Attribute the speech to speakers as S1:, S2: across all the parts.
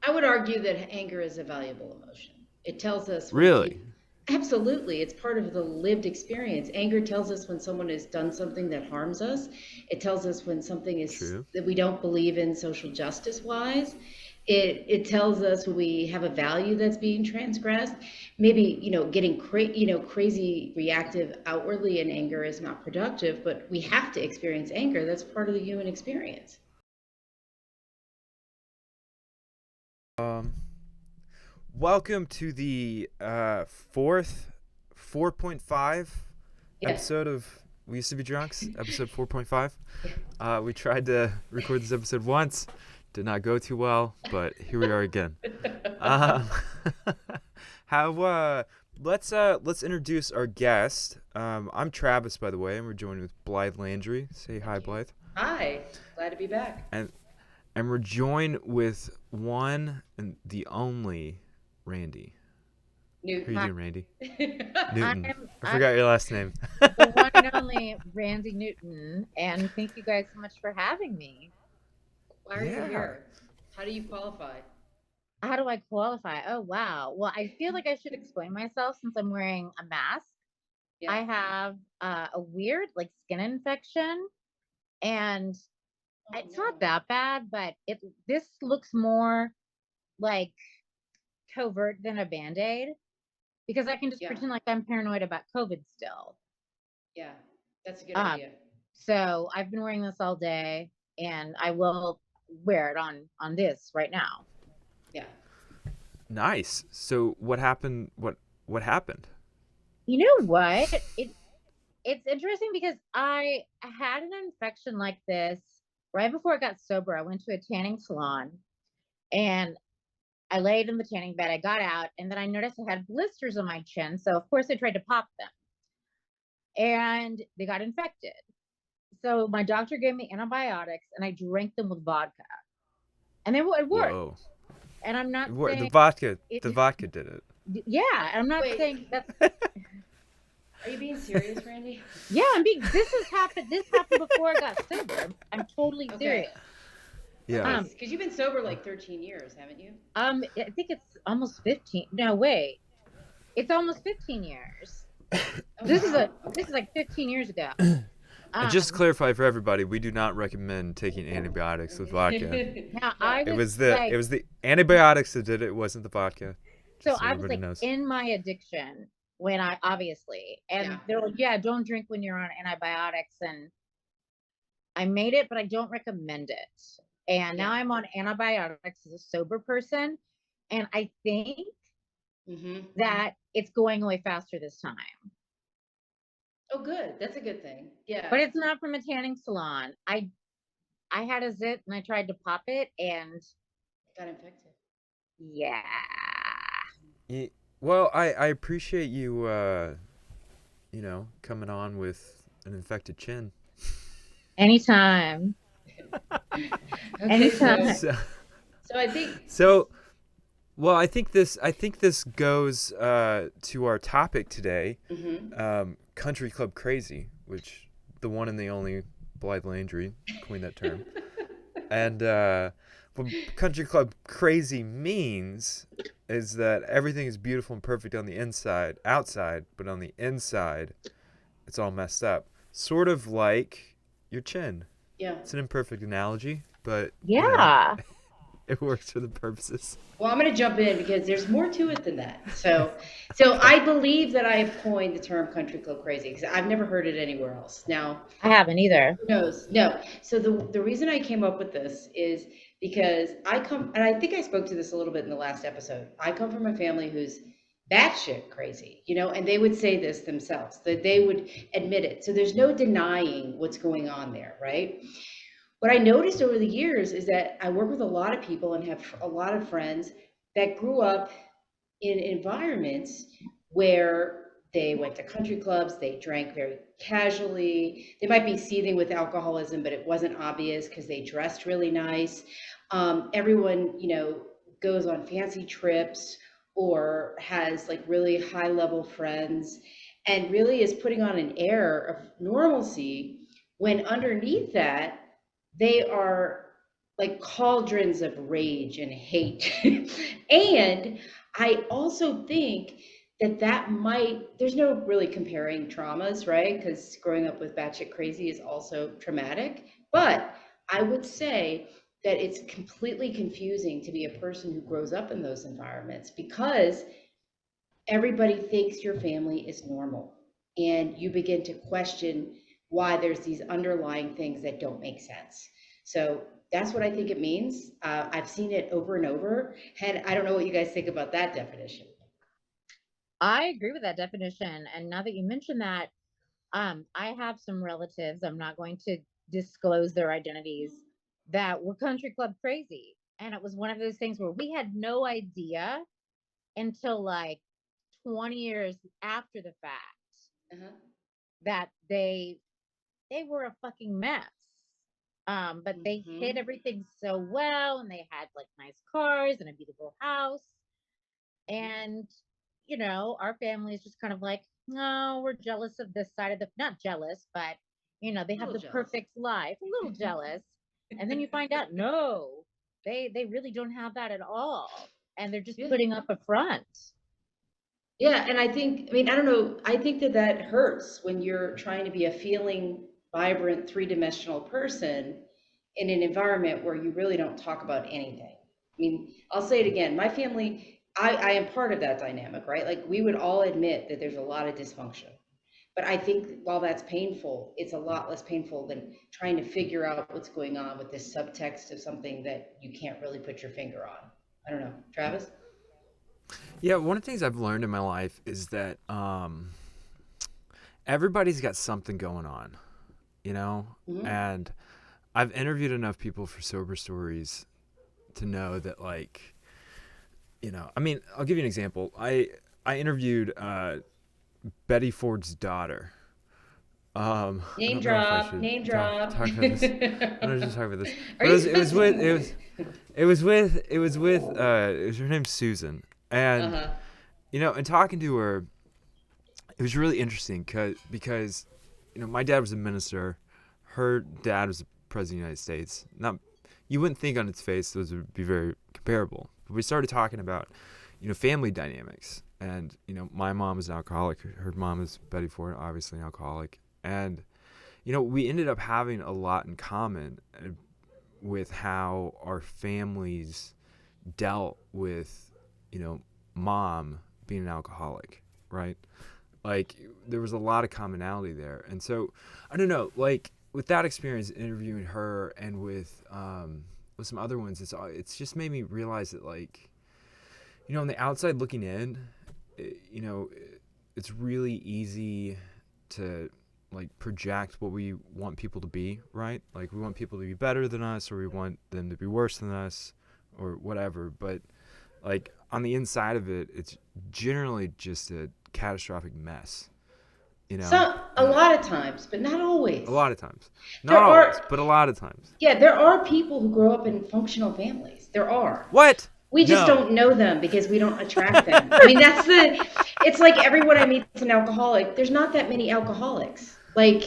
S1: I would argue that anger is a valuable emotion. It tells us when
S2: Really?
S1: people, absolutely, it's part of the lived experience. Anger tells us when someone has done something that harms us. It tells us when something is
S2: True.
S1: that we don't believe in social justice wise. It tells us when we have a value that's being transgressed. Maybe, getting crazy reactive outwardly in anger is not productive, but we have to experience anger. That's part of the human experience.
S2: Um, Welcome to the fourth 4.5
S1: Yeah.
S2: episode of We Used to Be Drunks, episode 4.5.
S1: Yeah.
S2: We tried to record this episode once, did not go too well, but here we are again. Um, how let's introduce our guest. I'm Travis, by the way, and we're joined with Blythe Landry. Say hi,
S1: Thank you.
S2: Blythe.
S1: Hi, glad to be back.
S2: And and we're joined with one and the only Randy. How you
S1: Hi, Newton.
S2: doing, Randy? Newton.
S3: I'm
S2: I
S3: I'm
S2: forgot your last name.
S3: the one and only Randy Newton, and thank you guys so much for having me.
S1: Why are you
S2: Yeah.
S1: here? How do you qualify?
S3: How do I qualify? Oh wow. Well, I feel like I should explain myself since I'm wearing a mask.
S1: Yeah.
S3: I have a weird like skin infection, and
S1: Oh
S3: it's not
S1: no.
S3: that bad, but it this looks more like covert than a band-aid because I can just
S1: Yeah.
S3: pretend like I'm paranoid about COVID still.
S1: Yeah. That's a good
S3: Um,
S1: idea.
S3: so I've been wearing this all day, and I will wear it on this right now.
S1: Yeah.
S2: Nice. So what happened? What happened?
S3: You know what? It's interesting because I had an infection like this right before I got sober. I went to a tanning salon and I laid in the tanning bed. I got out and then I noticed I had blisters on my chin. So of course I tried to pop them and they got infected. So my doctor gave me antibiotics and I drank them with vodka. And it worked.
S2: Whoa.
S3: And I'm not
S2: The
S3: saying
S2: vodka.
S3: it,
S2: The vodka did it.
S3: yeah, I'm not
S1: Wait,
S3: saying that's,
S1: are you being serious, Randy?
S3: yeah, this happened before I got sober. I'm totally
S1: Okay.
S3: serious.
S2: Yeah.
S1: Okay.
S3: Um,
S1: Because you've been sober like 13 years, haven't you?
S3: I think it's almost 15. No, wait. It's almost 15 years.
S1: Oh
S3: This is
S1: wow.
S3: a this
S1: Okay.
S3: is like 15 years ago.
S2: And just to
S3: Um,
S2: clarify for everybody, we do not recommend taking antibiotics with vodka.
S3: now
S1: No.
S3: I
S2: It
S3: was
S2: was
S3: like,
S2: the antibiotics that did it. It wasn't the vodka.
S3: so
S2: Just so
S3: I was
S2: everybody
S3: like
S2: knows.
S3: in my addiction when I obviously,
S1: Yeah.
S3: and they're like, yeah, don't drink when you're on antibiotics, and I made it, but I don't recommend it. And now
S1: Yeah.
S3: I'm on antibiotics as a sober person, and I think
S1: Mm-hmm.
S3: that it's going away faster this time.
S1: Oh, good. That's a good thing. Yeah.
S3: But it's not from a tanning salon. I had a zit and I tried to pop it, and
S1: Got infected.
S3: yeah.
S2: Ye- Well, I appreciate you coming on with an infected chin.
S3: Anytime.
S1: Okay.
S3: Anytime.
S2: So
S1: So I think.
S2: so well, I think this goes to our topic today,
S1: Mm-hmm.
S2: country club crazy, which the one and the only Blythe Landry coined that term. And what country club crazy means is that everything is beautiful and perfect on the outside, but on the inside, it's all messed up. Sort of like your chin.
S1: Yeah.
S2: It's an imperfect analogy, but
S3: Yeah.
S2: it works for the purposes.
S1: Well, I'm going to jump in because there's more to it than that. So
S2: Okay.
S1: I believe that I have coined the term country club crazy because I've never heard it anywhere else. Now,
S3: I haven't either.
S1: who knows? No. So the reason I came up with this is because I come, and I think I spoke to this a little bit in the last episode. I come from a family who's batshit crazy, and they would say this themselves, that they would admit it. So there's no denying what's going on there, right? What I noticed over the years is that I work with a lot of people and have a lot of friends that grew up in environments where they went to country clubs, they drank very casually. They might be seething with alcoholism, but it wasn't obvious because they dressed really nice. Everyone, goes on fancy trips or has like really high level friends and really is putting on an air of normalcy when underneath that they are like cauldrons of rage and hate. And I also think that that might, there's no really comparing traumas, right? Because growing up with batshit crazy is also traumatic. But I would say that it's completely confusing to be a person who grows up in those environments because everybody thinks your family is normal. And you begin to question why there's these underlying things that don't make sense. So that's what I think it means. I've seen it over and over. And I don't know what you guys think about that definition.
S3: I agree with that definition. And now that you mention that, I have some relatives, I'm not going to disclose their identities, that were country club crazy. And it was one of those things where we had no idea until like 20 years after the fact
S1: Uh-huh.
S3: that they were a fucking mess. But they hid
S1: Mm-hmm.
S3: everything so well, and they had like nice cars and a beautiful house. And our family is just kind of like, no, we're jealous of this side of the, not jealous, but they
S1: A
S3: have
S1: little
S3: the
S1: jealous.
S3: perfect life, a little jealous. And then you find out, no, they really don't have that at all, and they're just
S1: Yeah.
S3: putting up a front.
S1: Yeah, and I think, I mean, I don't know, I think that that hurts when you're trying to be a feeling, vibrant, three-dimensional person in an environment where you really don't talk about anything. I mean, I'll say it again, my family, I am part of that dynamic, right? Like we would all admit that there's a lot of dysfunction. But I think while that's painful, it's a lot less painful than trying to figure out what's going on with this subtext of something that you can't really put your finger on. I don't know. Travis?
S2: Yeah, one of the things I've learned in my life is that everybody's got something going on, you know?
S1: Hmm.
S2: And I've interviewed enough people for Sober Stories to know that, like, I mean, I'll give you an example. I interviewed Betty Ford's daughter. I
S1: Name
S2: don't know if I
S1: drop,
S2: should
S1: name
S2: talk
S1: drop.
S2: talk about this. I don't know if I should talk about this,
S1: Are
S2: but
S1: you
S2: it was
S1: supposed
S2: with
S1: to?
S2: her name's Susan, and
S1: Uh-huh.
S2: in talking to her, it was really interesting because my dad was a minister, her dad was the president of the United States. Not, you wouldn't think on its face those would be very comparable, but we started talking about family dynamics, and my mom is an alcoholic, her mom is Betty Ford, obviously an alcoholic, and we ended up having a lot in common with how our families dealt with mom being an alcoholic, right? Like there was a lot of commonality there, and so I don't know, like with that experience interviewing her and with some other ones, it's just made me realize that, like, on the outside looking in, it's really easy to like project what we want people to be, right? Like we want people to be better than us, or we want them to be worse than us, or whatever. But like on the inside of it, it's generally just a catastrophic mess,
S1: So a
S2: And
S1: lot of times, but not
S2: a
S1: always.
S2: lot of times,
S1: There
S2: not always,
S1: are,
S2: but a lot of times.
S1: yeah, there are people who grow up in functional families. There are.
S2: What?
S1: We just
S2: No.
S1: don't know them because we don't attract them. I mean, it's like everyone I meet is an alcoholic. There's not that many alcoholics. Like,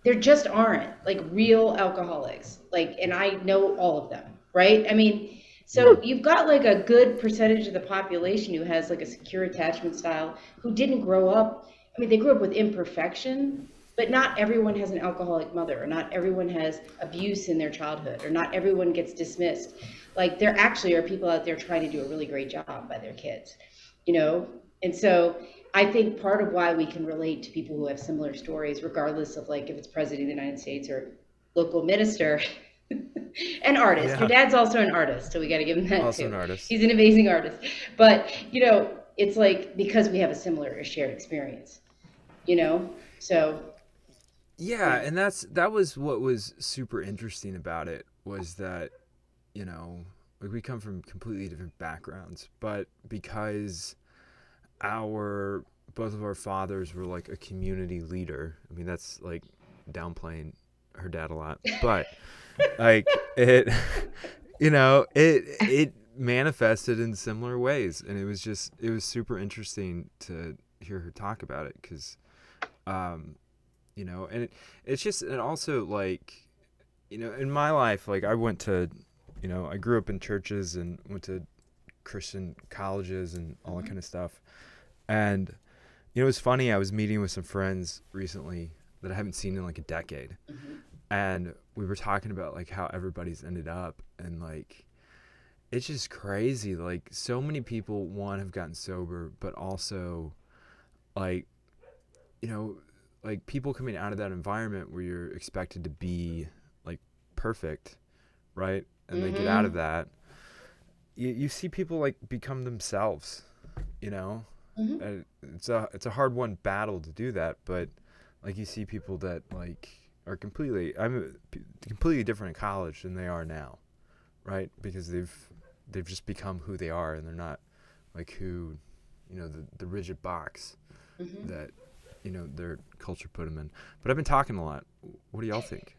S1: there just aren't like real alcoholics. Like, and I know all of them, right? I mean,
S2: Yeah.
S1: so you've got like a good percentage of the population who has like a secure attachment style, who didn't grow up. I mean, they grew up with imperfection, but not everyone has an alcoholic mother, or not everyone has abuse in their childhood, or not everyone gets dismissed. Like there actually are people out there trying to do a really great job by their kids, you know? And so I think part of why we can relate to people who have similar stories, regardless of like if it's president of the United States or local minister, an artist. Your
S2: Yeah.
S1: dad's also an artist, so we got to give him that
S2: Also an
S1: too.
S2: artist.
S1: He's an amazing artist. But, it's like because we have a similar or shared experience, you know? So,
S2: Yeah,
S1: yeah.
S2: and that was what was super interesting about it, was that like we come from completely different backgrounds, but because our both of our fathers were like a community leader. I mean, that's like downplaying her dad a lot, but like it it manifested in similar ways, and it was super interesting to hear her talk about it, because um and it's just, and also like in my life, like I went to You know, I grew up in churches and went to Christian colleges and all that
S1: Mhm.
S2: kind of stuff. And you know, it's funny. I was meeting with some friends recently that I haven't seen in like a decade,
S1: Mhm.
S2: and we were talking about like how everybody's ended up, and like it's just crazy. Like so many people, one, have gotten sober, but also like, you know, like people coming out of that environment where you're expected to be like perfect, right? And they get out of
S1: Mhm.
S2: that. You see people like become themselves, you know.
S1: Mhm.
S2: It's a hard won battle to do that, but like you see people that like are completely different in college than they are now, right? Because they've just become who they are, and they're not like who, you know, the rigid box
S1: Mhm.
S2: that, you know, their culture put them in. But I've been talking a lot. What do y'all think?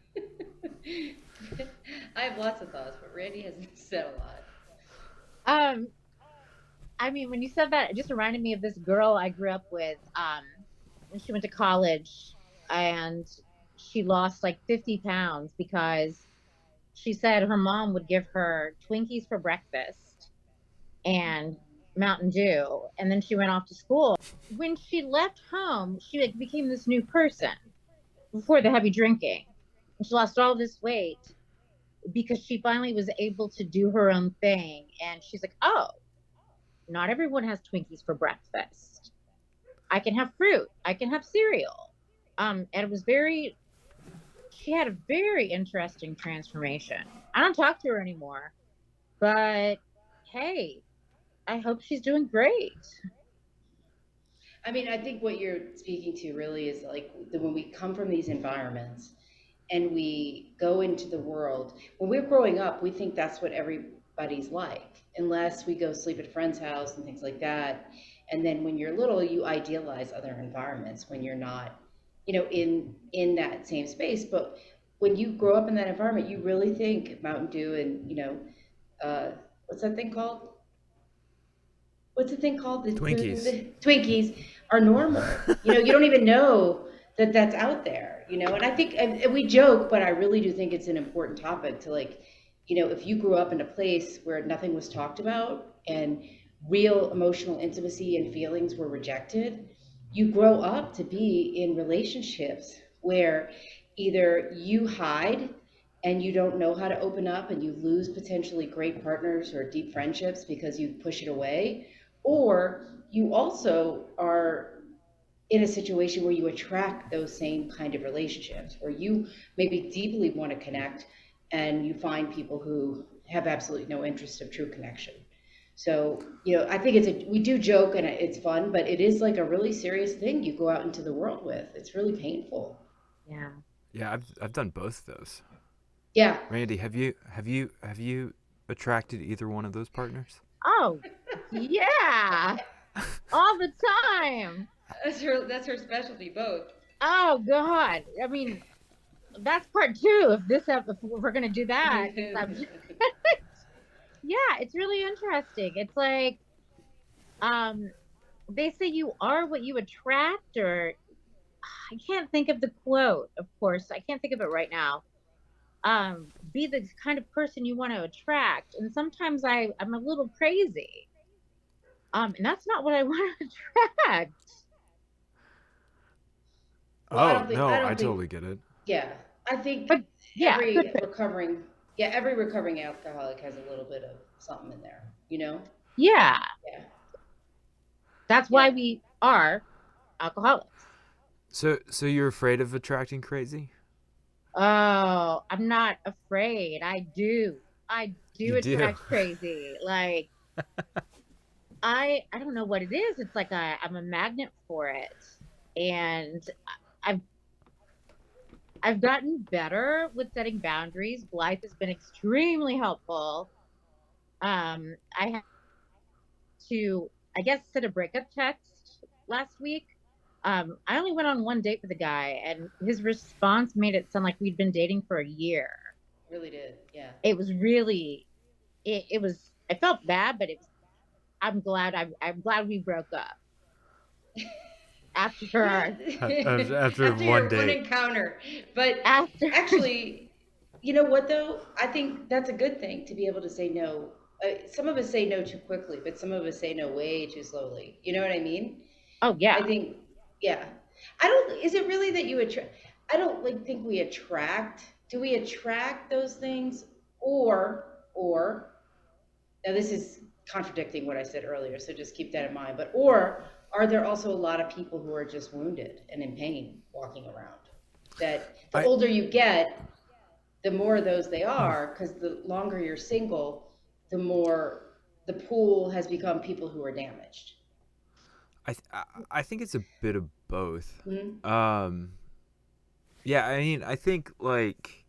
S1: I have lots of thoughts, but Randy has said a lot.
S3: Um, I mean, when you said that, it just reminded me of this girl I grew up with. When she went to college, and she lost like 50 pounds because she said her mom would give her Twinkies for breakfast and Mountain Dew, and then she went off to school. When she left home, she like became this new person before the heavy drinking. And she lost all this weight because she finally was able to do her own thing. And she's like, oh, not everyone has Twinkies for breakfast. I can have fruit. I can have cereal. And it was very, she had a very interesting transformation. I don't talk to her anymore, but hey, I hope she's doing great.
S1: I mean, I think what you're speaking to really is like when we come from these environments and we go into the world. When we're growing up, we think that's what everybody's like, unless we go sleep at a friend's house and things like that. And then when you're little, you idealize other environments when you're not, you know, in that same space. But when you grow up in that environment, you really think Mountain Dew and, you know, uh, what's that thing called? What's the thing called?
S2: Twinkies.
S1: The Twinkies are normal. You know, you don't even know that that's out there, you know? And I think, and we joke, but I really do think it's an important topic to like, you know, if you grew up in a place where nothing was talked about and real emotional intimacy and feelings were rejected, you grow up to be in relationships where either you hide and you don't know how to open up and you lose potentially great partners or deep friendships because you push it away, or you also are in a situation where you attract those same kind of relationships, or you maybe deeply want to connect and you find people who have absolutely no interest of true connection. So, you know, I think we do joke and it's fun, but it is like a really serious thing you go out into the world with. It's really painful.
S3: Yeah.
S2: Yeah, I've done both of those.
S1: Yeah.
S2: Randy, have you attracted either one of those partners?
S3: Oh, yeah. All the time.
S1: That's her specialty, both.
S3: Oh, God. I mean, that's part two. If we're going to do that, yeah, it's really interesting. It's like, um, they say you are what you attract, or I can't think of the quote, of course. I can't think of it right now. Be the kind of person you want to attract. And sometimes I'm a little crazy. And that's not what I want to attract.
S1: Well, I
S2: Oh
S1: don't think I
S2: no, I
S1: don't think
S2: totally get it.
S1: yeah. I think
S3: But yeah, good.
S1: every recovering every recovering alcoholic has a little bit of something in there, you know?
S3: Yeah,
S1: Yeah.
S3: that's why
S1: Yeah.
S3: we are alcoholics.
S2: So you're afraid of attracting crazy?
S3: Oh, I'm not afraid. I do
S2: You do.
S3: attract crazy. Like I don't know what it is. It's like I'm a magnet for it. And I've I've gotten better with setting boundaries. Blythe has been extremely helpful. I had to, I guess, send a breakup text last week. I only went on one date with a guy, and his response made it sound like we'd been dating for a year.
S1: Really did. Yeah.
S3: It was really, it was. I felt bad, but it was. I'm glad we broke up after
S1: Yeah.
S3: our
S2: After
S1: After
S2: one
S1: your one
S2: date.
S1: encounter. But
S3: after.
S1: actually, you know what though? I think that's a good thing to be able to say no. Some of us say no too quickly, but some of us say no way too slowly. You know what I mean?
S3: Oh
S1: I
S3: yeah.
S1: think, yeah. I don't, is it really that you attract? I don't like think we attract. Do we attract those things or now this is contradicting what I said earlier, so just keep that in mind. But or are there also a lot of people who are just wounded and in pain walking around? That the
S2: I
S1: older you get, the more of those they are, because the longer you're single, the more the pool has become people who are damaged.
S2: I think it's a bit of both.
S1: Mhm.
S2: Um, yeah, I mean, I think like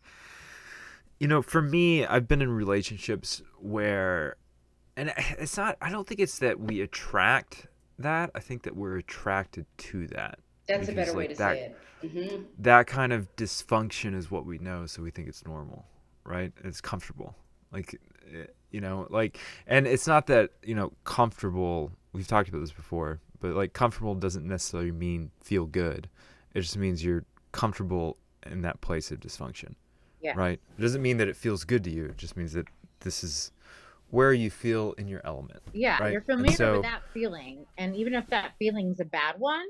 S2: for me, I've been in relationships where, and it's not. I don't think it's that we attract that. I think that we're attracted to that
S1: That's a better
S2: because
S1: way to
S2: like
S1: say it.
S2: that kind of dysfunction is what we know, so we think it's normal, right? It's comfortable, like like, and it's not that comfortable. We've talked about this before, but like comfortable doesn't necessarily mean feel good. It just means you're comfortable in that place of dysfunction,
S3: Yes.
S2: right? It doesn't mean that it feels good to you. It just means that this is where you feel in your element,
S3: Yeah,
S2: right?
S3: you're
S2: And
S3: familiar with
S2: so,
S3: that feeling. And even if that feeling's a bad one,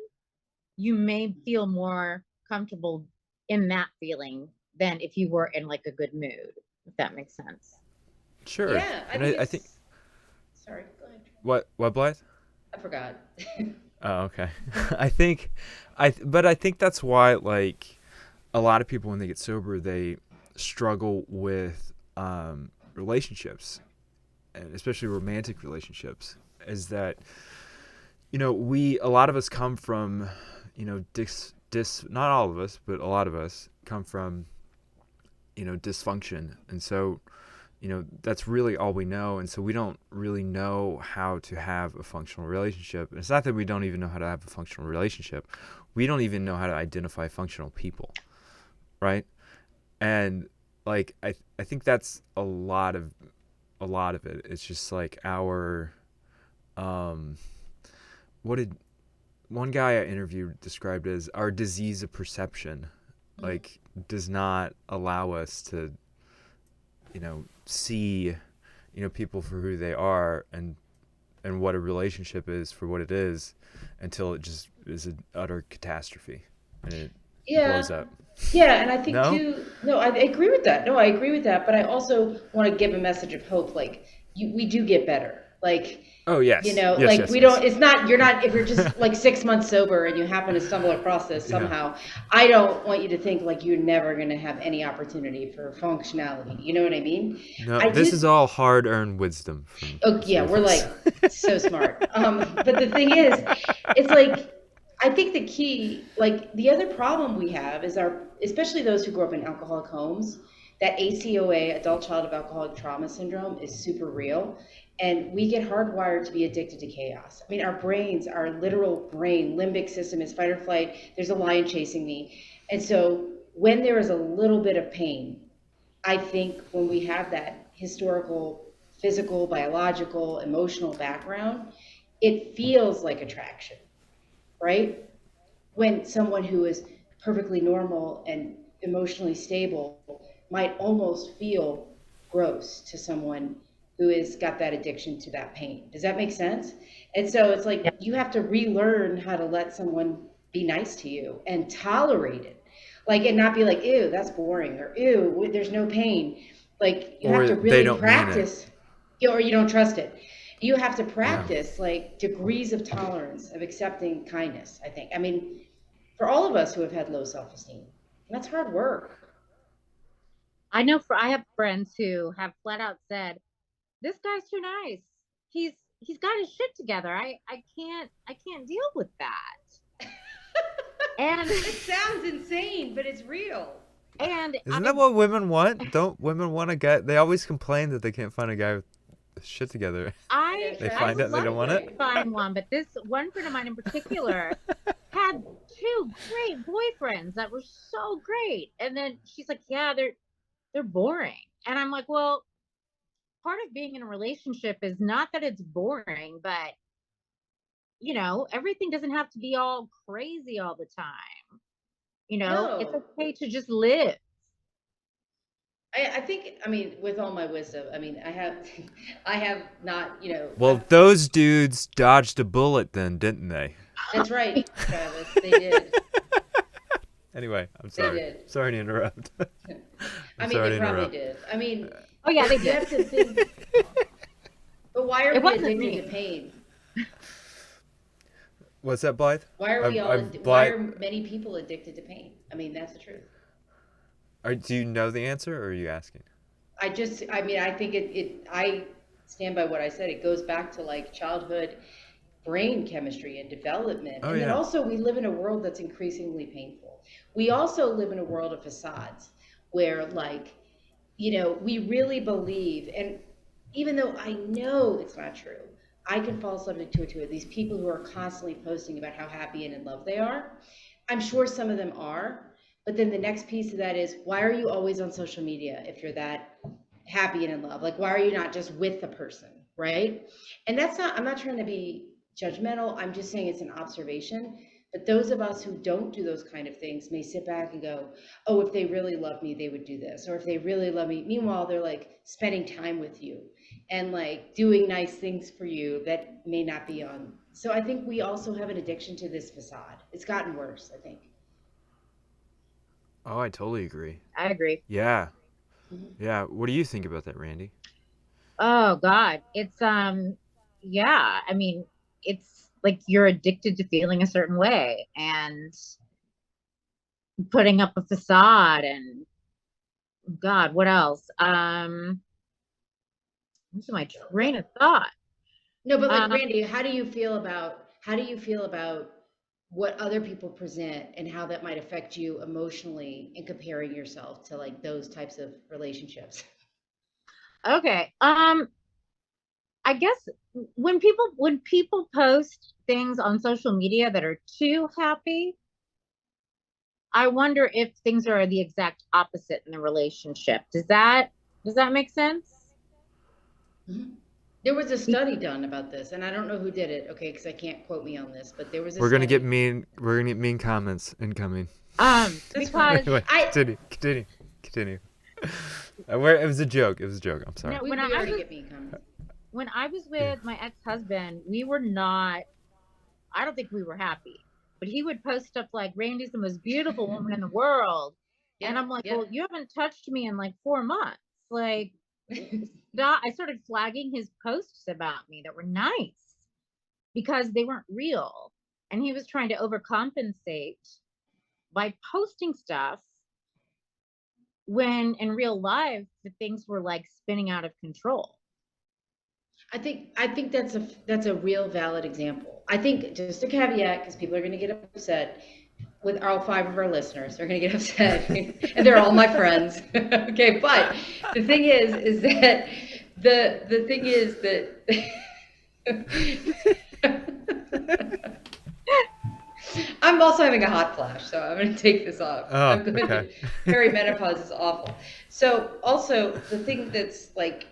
S3: you may feel more comfortable in that feeling than if you were in like a good mood, if that makes sense.
S2: sure.
S1: Yeah, I
S2: And
S1: think
S2: I think
S1: it's. Sorry, go ahead.
S2: what Blythe?
S1: I forgot.
S2: Oh, okay. I think, but I think that's why like a lot of people when they get sober they struggle with relationships, and especially romantic relationships. Is that a lot of us come from not all of us, but a lot of us come from dysfunction, and so that's really all we know, and so we don't really know how to have a functional relationship. And it's not that we don't even know how to have a functional relationship, we don't even know how to identify functional people, right? And like I think that's a lot of it. It's just like our um what did one guy I interviewed described as our disease of perception,
S1: Mhm.
S2: like does not allow us to see people for who they are, and what a relationship is for what it is, until it just is an utter catastrophe and it blows
S1: Yeah.
S2: up.
S1: Yeah, and I think
S2: No?
S1: too, no, I agree with that. No, I agree with that, but I also want to give a message of hope. Like we do get better. Like,
S2: Oh, yes. Yes,
S1: like
S2: yes,
S1: we
S2: yes.
S1: don't, it's not, you're not, if you're just like 6 months sober and you happen to stumble across this
S2: Yeah.
S1: somehow, I don't want you to think like you're never going to have any opportunity for functionality. You know what I mean?
S2: No,
S1: I
S2: this is
S1: do.
S2: all hard-earned wisdom from
S1: Oh
S2: the
S1: yeah,
S2: three of
S1: we're
S2: us.
S1: like so smart. But the thing is, it's like I think the key, like the other problem we have is especially those who grew up in alcoholic homes, that ACOA, adult child of alcoholic trauma syndrome, is super real. And we get hardwired to be addicted to chaos. I mean, our brains, our literal brain, limbic system is fight or flight. There's a lion chasing me. And so when there is a little bit of pain, I think when we have that historical, physical, biological, emotional background, it feels like attraction, right? When someone who is perfectly normal and emotionally stable might almost feel gross to someone who has got that addiction to that pain. Does that make sense? And so it's
S3: Yeah.
S1: like you have to relearn how to let someone be nice to you and tolerate it. Like, and not be like, ew, that's boring, or ew, there's no pain. Like, you have
S2: Or
S1: to
S2: they
S1: really
S2: don't mean it.
S1: practice, or you don't trust it. You have to
S2: Yeah.
S1: practice like degrees of tolerance of accepting kindness, I think. I mean, for all of us who have had low self-esteem, that's hard work.
S3: I have friends who have flat out said, "This guy's too nice. He's got his shit together. I can't deal with that." And
S1: It sounds insane, but it's real.
S3: and
S2: Isn't that
S3: I
S2: what women want? Don't women want a guy? They always complain that they can't find a guy with shit together.
S1: I know
S2: They
S3: I
S2: find
S3: would
S2: out they
S3: love
S2: don't want
S3: to
S2: it.
S1: tragically.
S3: find one, but this one friend of mine in particular had two great boyfriends that were so great. And then she's like, "Yeah, they're boring." And I'm like, "Well, part of being in a relationship is not that it's boring, but everything doesn't have to be all crazy all the time. It's
S1: No,
S3: okay to just live."
S1: I think, I mean, with all my wisdom, I mean, I have not,
S2: Well, those dudes dodged a bullet then, didn't they?
S1: that's right, Travis, they did.
S2: Anyway, I'm
S1: They
S2: sorry.
S1: did.
S2: Sorry to interrupt.
S1: I
S2: I'm
S1: mean,
S2: sorry
S1: they
S2: to
S1: probably
S2: interrupt.
S1: did. I mean,
S3: Oh yeah, they
S1: you have
S3: did.
S1: to think, but why are
S3: It
S1: we
S3: wasn't
S1: addicted to
S3: me.
S1: pain?
S2: What's that, Blythe?
S1: Why are we all, why
S2: Blythe.
S1: are many people addicted to pain? I mean, that's the truth.
S2: Do you know the answer, or are you asking?
S1: I mean, I think I stand by what I said. It goes back to like childhood brain chemistry and development.
S2: Oh
S1: And then
S2: yeah.
S1: also, we live in a world that's increasingly painful. We also live in a world of facades where, like, we really believe, and even though I know it's not true, I can fall subject to it too. These people who are constantly posting about how happy and in love they are. I'm sure some of them are, but then the next piece of that is, why are you always on social media if you're that happy and in love? Like, why are you not just with the person, right? And that's not, I'm not trying to be judgmental. I'm just saying it's an observation. But those of us who don't do those kind of things may sit back and go, oh, if they really love me, they would do this. Or if they really love me. Meanwhile, they're like spending time with you and like doing nice things for you that may not be on. So I think we also have an addiction to this facade. It's gotten worse, I think.
S2: Oh, I totally agree.
S3: I agree.
S2: Yeah.
S1: Mhm.
S2: Yeah. What do you think about that, Randy?
S3: Oh God. It's yeah, I mean, it's like you're addicted to feeling a certain way and putting up a facade and God, what else? What's my train of thought?
S1: No, but like
S3: Um,
S1: Randy, how do you feel about what other people present and how that might affect you emotionally in comparing yourself to like those types of relationships?
S3: okay. I guess when people post things on social media that are too happy, I wonder if things are the exact opposite in the relationship. Does that make sense?
S1: Mhm. There was a study done about this, and I don't know who did it, okay, because I can't quote me on this, but there was a
S2: We're gonna get
S1: study.
S2: mean. We're gonna get mean comments incoming.
S1: That's fine.
S3: Because
S2: Anyway,
S1: I
S2: continue. It was a joke. It was a joke. I'm sorry.
S3: no,
S1: we already get mean comments.
S3: when I was
S2: Yeah.
S3: with my ex-husband, we were not, I don't think we were happy. But he would post stuff like Randy's the most beautiful woman in the world. And I'm
S1: Yep,
S3: like,
S1: yep.
S3: well, you haven't touched me in like 4 months. Like, stop. I started flagging his posts about me that were nice because they weren't real. And he was trying to overcompensate by posting stuff when in real life the things were like spinning out of control.
S1: I think that's a real valid example. I think just a caveat, because people are going to get upset with all five of our listeners. They're going to get upset, and they're all my friends. Okay, but the thing is that the thing is that I'm also having a hot flash, so I'm going to take this off.
S2: Oh,
S1: I'm going
S2: okay.
S1: to perimenopause is awful. So also the thing that's like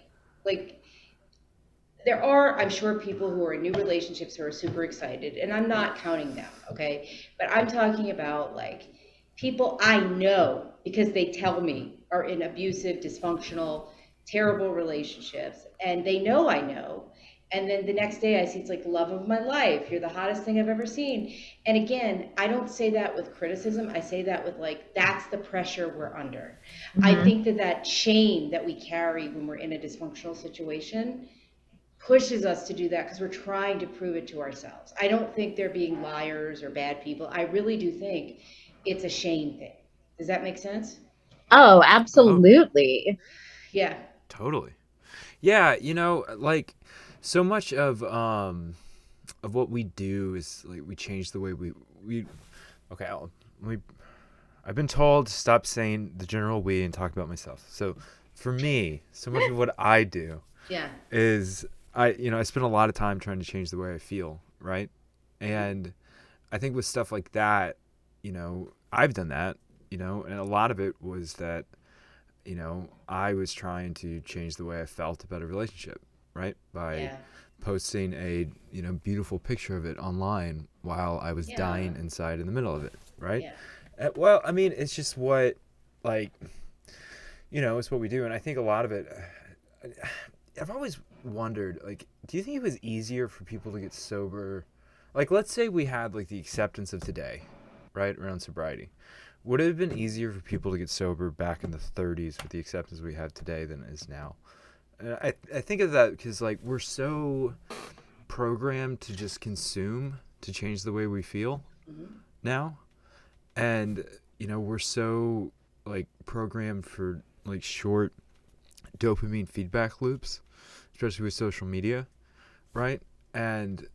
S1: there are, I'm sure, people who are in new relationships who are super excited, and I'm not counting them, okay? But I'm talking about like people I know because they tell me are in abusive, dysfunctional, terrible relationships, and they know I know. And then the next day I see it's like love of my life. You're the hottest thing I've ever seen. And again, I don't say that with criticism. I say that with like, that's the pressure we're under. I
S3: Mm-hmm.
S1: think that that shame that we carry when we're in a dysfunctional situation pushes us to do that because we're trying to prove it to ourselves. I don't think they're being liars or bad people. I really do think it's a shame thing. Does that make sense?
S3: Oh,
S2: Oh,
S3: absolutely.
S1: Yeah.
S2: totally. Yeah, like so much of what we do is like we change the way we. Okay, let me. I've been told to stop saying the general we and talk about myself. So, for me, so much of what I do
S1: Yeah.
S2: is I spend a lot of time trying to change the way I feel, right? And I think with stuff like that, I've done that, and a lot of it was that, I was trying to change the way I felt about a relationship, right? By
S1: Yeah.
S2: posting a, beautiful picture of it online while I was
S1: Yeah.
S2: dying inside in the middle of it, right?
S1: Yeah.
S2: Well, I mean, it's just what, like, it's what we do. And I think a lot of it, I've always wondered, like, do you think it was easier for people to get sober? Like, let's say we had like the acceptance of today, right, around sobriety. Would it have been easier for people to get sober back in the 30s with the acceptance we have today than it is now? And I think of that because, like, we're so programmed to just consume to change the way we feel now. And, we're so, like, programmed for, like, short dopamine feedback loops, especially with social media, right? And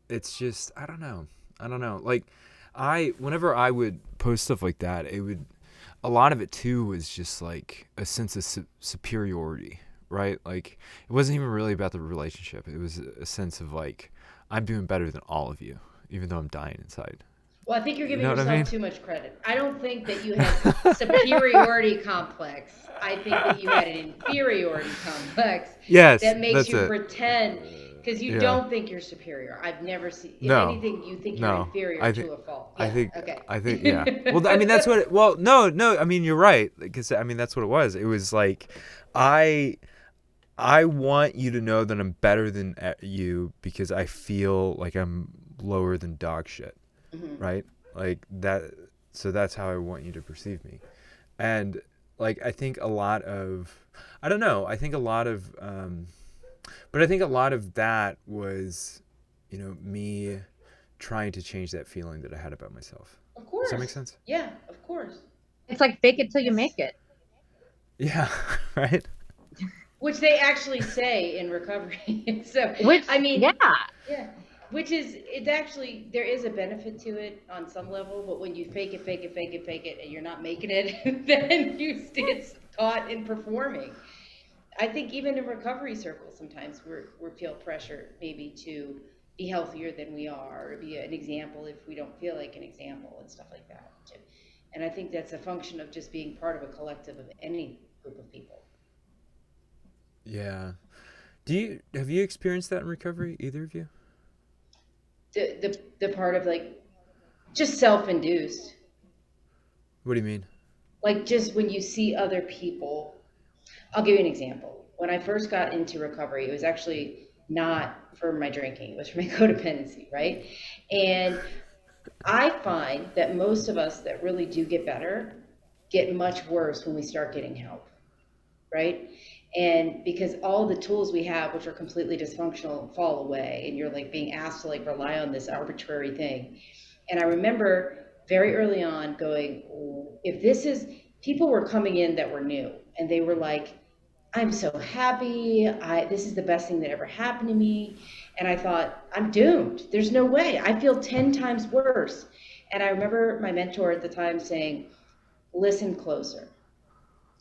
S2: it's just, I don't know. Like, whenever I would post stuff like that, a lot of it too was just like a sense of superiority, right? Like, it wasn't even really about the relationship. It was a sense of like, I'm doing better than all of you, even though I'm dying inside.
S1: Well, I think you're
S2: You
S1: giving
S2: know what I
S1: yourself
S2: mean?
S1: too much credit. I don't think that you had superiority complex. I think that you had an inferiority complex
S2: Yes,
S1: that makes
S2: that's
S1: you
S2: it.
S1: pretend because you
S2: Yeah.
S1: don't think you're superior. I've never seen, if
S2: No.
S1: anything, you think you're
S2: No.
S1: inferior
S2: I think
S1: to a fault.
S2: I
S1: Yeah,
S2: think
S1: okay.
S2: I think yeah. Well, I mean that's what well, no, I mean you're right because I mean that's what it was. It was like I I want you to know that I'm better than you because I feel like I'm lower than dog shit,
S1: Mhm.
S2: right? Like that, so that's how I want you to perceive me. And like I think a lot of I don't know, I think a lot of but I think a lot of that was me trying to change that feeling that I had about myself.
S1: Of
S2: Does that make
S1: course.
S2: sense?
S1: Yeah, of course.
S3: It's like fake it till you
S1: Yes.
S3: make it.
S2: Yeah, right?
S1: Which they actually say in recovery. So,
S3: Which,
S1: I
S3: yeah,
S1: mean, yeah, which is, it's actually, there is a benefit to it on some level, but when you fake it, fake it, fake it, fake it, and you're not making it, then it's caught in performing. I think even in recovery circles, sometimes we feel pressure maybe to be healthier than we are, or be an example if we don't feel like an example and stuff like that too. And I think that's a function of just being part of a collective of any group of people.
S2: Yeah. Have you experienced that in recovery, either of you?
S1: The part of like just self-induced,
S2: What do you mean?
S1: like just when you see other people. I'll give you an example. When I first got into recovery, it was actually not for my drinking, it was for my codependency, right? And I find that most of us that really do get better get much worse when we start getting help, right? And because all the tools we have, which are completely dysfunctional, fall away, and you're like being asked to like rely on this arbitrary thing. And I remember very early on going, if this is, people were coming in that were new, and they were like, I'm so happy. This is the best thing that ever happened to me. And I thought, I'm doomed. There's no way. I feel 10 times worse. And I remember my mentor at the time saying, listen closer.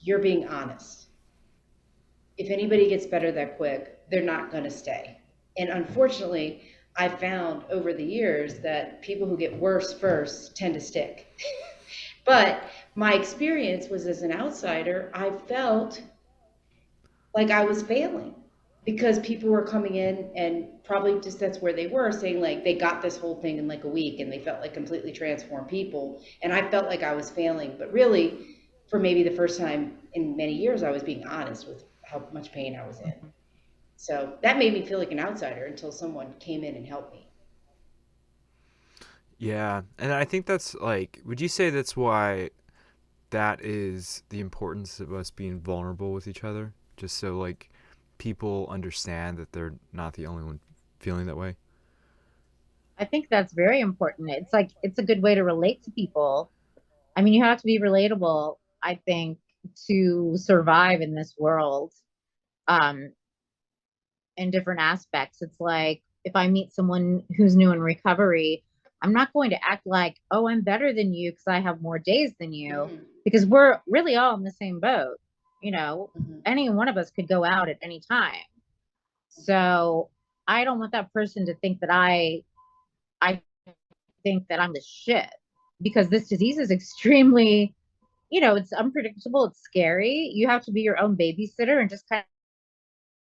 S1: You're being honest. If anybody gets better that quick, they're not going to stay. And unfortunately, I found over the years that people who get worse first tend to stick. But my experience was as an outsider, I felt like I was failing because people were coming in and probably just that's where they were saying like they got this whole thing in like a week and they felt like completely transformed people. And I felt like I was failing, but really for maybe the first time in many years, I was being honest with how much pain I was in. So that made me feel like an outsider until someone came in and helped me.
S2: Yeah. And I think that's like, would you say that's why that is the importance of us being vulnerable with each other? Just so like people understand that they're not the only one feeling that way?
S3: I think that's very important. It's like it's a good way to relate to people. I mean, you have to be relatable, I think, to survive in this world. Um, in different aspects. It's like if I meet someone who's new in recovery, I'm not going to act like, oh, I'm better than you because I have more days than you,
S1: Mm-hmm.
S3: because we're really all in the same boat. You know,
S1: Mm-hmm.
S3: any one of us could go out at any time. So I don't want that person to think that I think that I'm the shit, because this disease is extremely, it's unpredictable, it's scary. You have to be your own babysitter and just kind of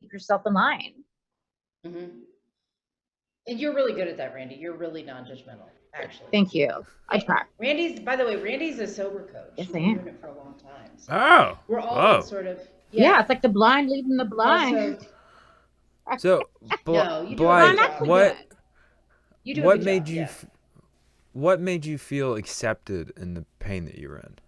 S3: keep yourself in line.
S1: Mm-hmm. And you're really good at that, Randy. You're really non-judgmental, actually.
S3: Thank you. I
S1: Yeah.
S3: try.
S1: Randy's, by the way, Randy's a sober coach.
S3: Yes,
S1: She's
S3: I
S1: been doing
S3: am.
S1: it for a long time. So
S2: Oh,
S1: we're all in
S2: oh.
S1: sort of,
S3: Yeah,
S1: yeah.
S3: it's like the blind leading the
S1: We're
S3: blind.
S1: also,
S2: So,
S1: no, you do a
S3: Well,
S1: good
S3: I'm
S2: Blythe,
S3: actually
S1: job.
S3: good.
S1: You do a
S2: what
S1: good
S2: made
S1: job.
S2: you
S1: Yeah.
S2: what made you feel accepted in the pain that you were in?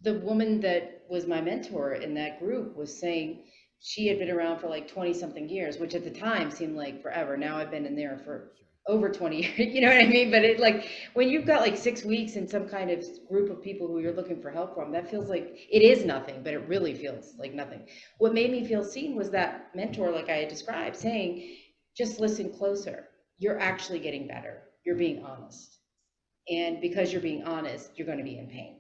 S1: The woman that was my mentor in that group was saying she had been around for like 20 something years, which at the time seemed like forever. Now I've been in there for over 20 years, you know what I mean? But it like when you've got like 6 weeks in some kind of group of people who you're looking for help from, that feels like it is nothing, but it really feels like nothing. What made me feel seen was that mentor, like I had described, saying, just listen closer. You're actually getting better. You're being honest. And because you're being honest, you're going to be in pain.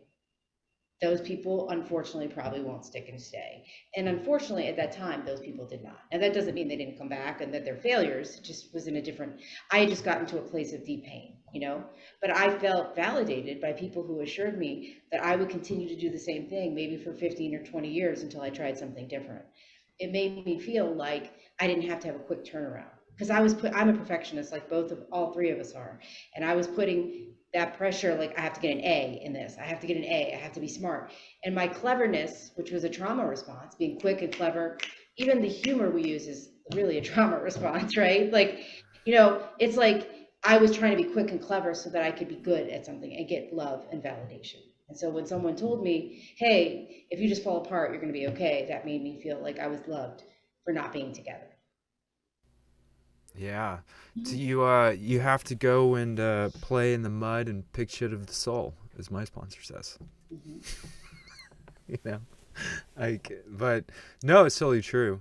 S1: Those people unfortunately probably won't stick and stay. And unfortunately, at that time, those people did not. And that doesn't mean they didn't come back and that they're failures. It just was in a different, I had just gotten to a place of deep pain, you know? But I felt validated by people who assured me that I would continue to do the same thing, maybe for 15 or 20 years until I tried something different. It made me feel like I didn't have to have a quick turnaround. Because I'm a perfectionist, like all three of us are. And I was putting that pressure, like I have to get an A in this, I have to get an A, I have to be smart. And my cleverness, which was a trauma response, being quick and clever, even the humor we use is really a trauma response, right? Like, it's like I was trying to be quick and clever so that I could be good at something and get love and validation. And so when someone told me, hey, if you just fall apart, you're going to be okay, that made me feel like I was loved for not being together.
S2: Yeah. So you have to go and play in the mud and pick shit of the soul, as my sponsor says.
S1: Mm-hmm.
S2: You know, but no, it's totally true.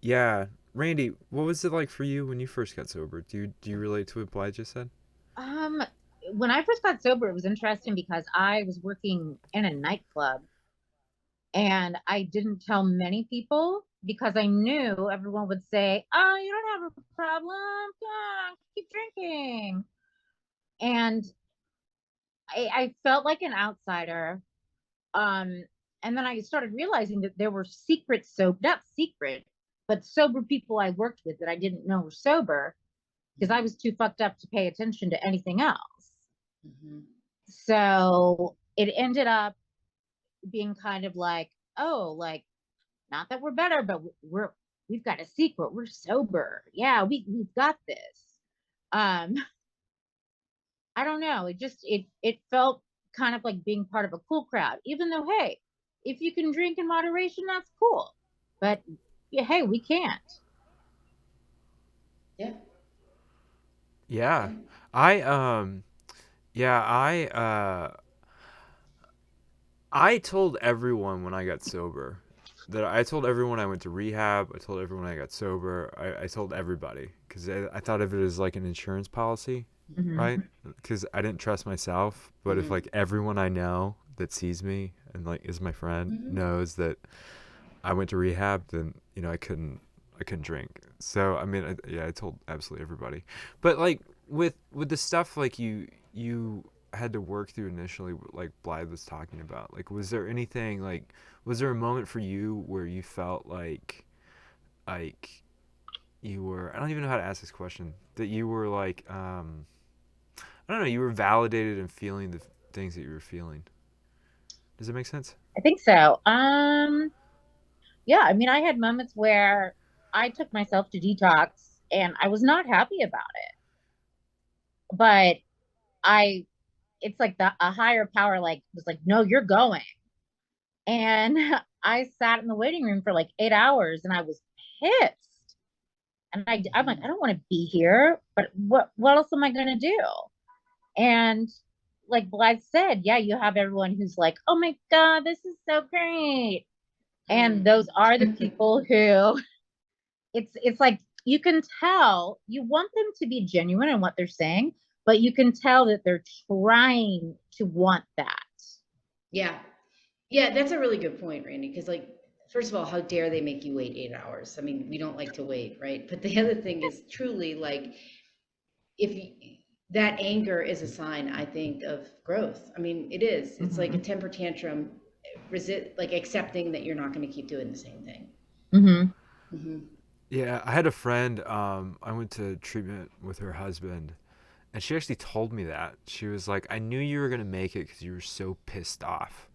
S2: Yeah, Randy, what was it like for you when you first got sober? Do you relate to what Blythe just said?
S3: Um, when I first got sober, it was interesting because I was working in a nightclub and I didn't tell many people because I knew everyone would say, "Oh, you don't have a problem. Come on, keep drinking." And I felt like an outsider. Um, and then I started realizing that there were secret sober, not secret, but sober people I worked with that I didn't know were sober because I was too fucked up to pay attention to anything else.
S1: Mm-hmm.
S3: So it ended up being kind of like, oh, like, not that we're better, but we've got a secret. We're sober. Yeah, we've got this. Um, I don't know. It felt kind of like being part of a cool crowd, even though, hey, if you can drink in moderation, that's cool. But yeah, hey, we can't.
S1: Yeah.
S2: Yeah.
S1: Yeah.
S2: I yeah, I told everyone when I got sober that I told everyone I went to rehab. I told everyone I got sober. I told everybody because I thought of it as like an insurance policy,
S3: Mm-hmm.
S2: right? Because I didn't trust myself. But if
S1: Mm-hmm.
S2: like everyone I know that sees me and like is my friend
S1: Mm-hmm.
S2: knows that I went to rehab, then I couldn't drink. So I mean, yeah, I told absolutely everybody. But like with the stuff like you had to work through initially, like Blythe was talking about, like was there a moment for you where you felt like you were, I don't even know how to ask this question, that you were like I don't know, you were validated in feeling the things that you were feeling. Does that make sense?
S3: I think so. Yeah, I mean, I had moments where I took myself to detox and I was not happy about it, but I, it's like a higher power, like, was like, no, you're going. And I sat in the waiting room for like 8 hours and I was pissed. And I'm like,
S1: Mm-hmm.
S3: I don't want to be here, but what else am I going to do? And like Blythe said, yeah, you have everyone who's like, oh my God, this is so great. And
S1: Mm.
S3: those are the people who it's like you can tell you want them to be genuine in what they're saying, but you can tell that they're trying to want that.
S1: Yeah. Yeah, that's a really good point, Randy, because like first of all, how dare they make you wait 8 hours? I mean, we don't like to wait, right? But the other thing is truly like if you, that anger is a sign, I think, of growth. I mean, it is. It's like a
S3: Mm-hmm.
S1: temper tantrum, resist like accepting that you're not going to keep doing the same thing.
S3: Mm-hmm.
S1: Hmm.
S2: Yeah, I had a friend. I went to treatment with her husband, and she actually told me that. She was like, "I knew you were gonna make it because you were so pissed off."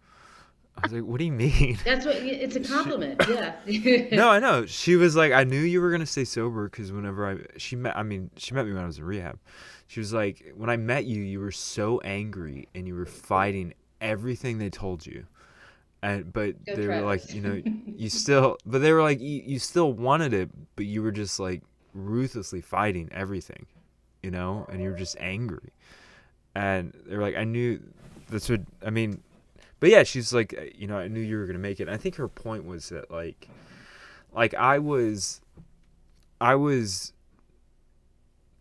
S2: I was like, "What do you mean?"
S1: That's what it's a
S2: She,
S1: compliment. Yeah.
S2: no, I know. She was like, "I knew you were gonna stay sober because whenever she met me when I was in rehab. She was like, when I met you, you were so angry and you were fighting everything they told you." But
S1: Go
S2: they were like,
S1: Travis.
S2: you still, but they were like, you still wanted it, but you were just like ruthlessly fighting everything, and you were just angry. And they were like, I knew that's what I mean. But yeah, she's like, I knew you were gonna make it. And I think her point was that like I was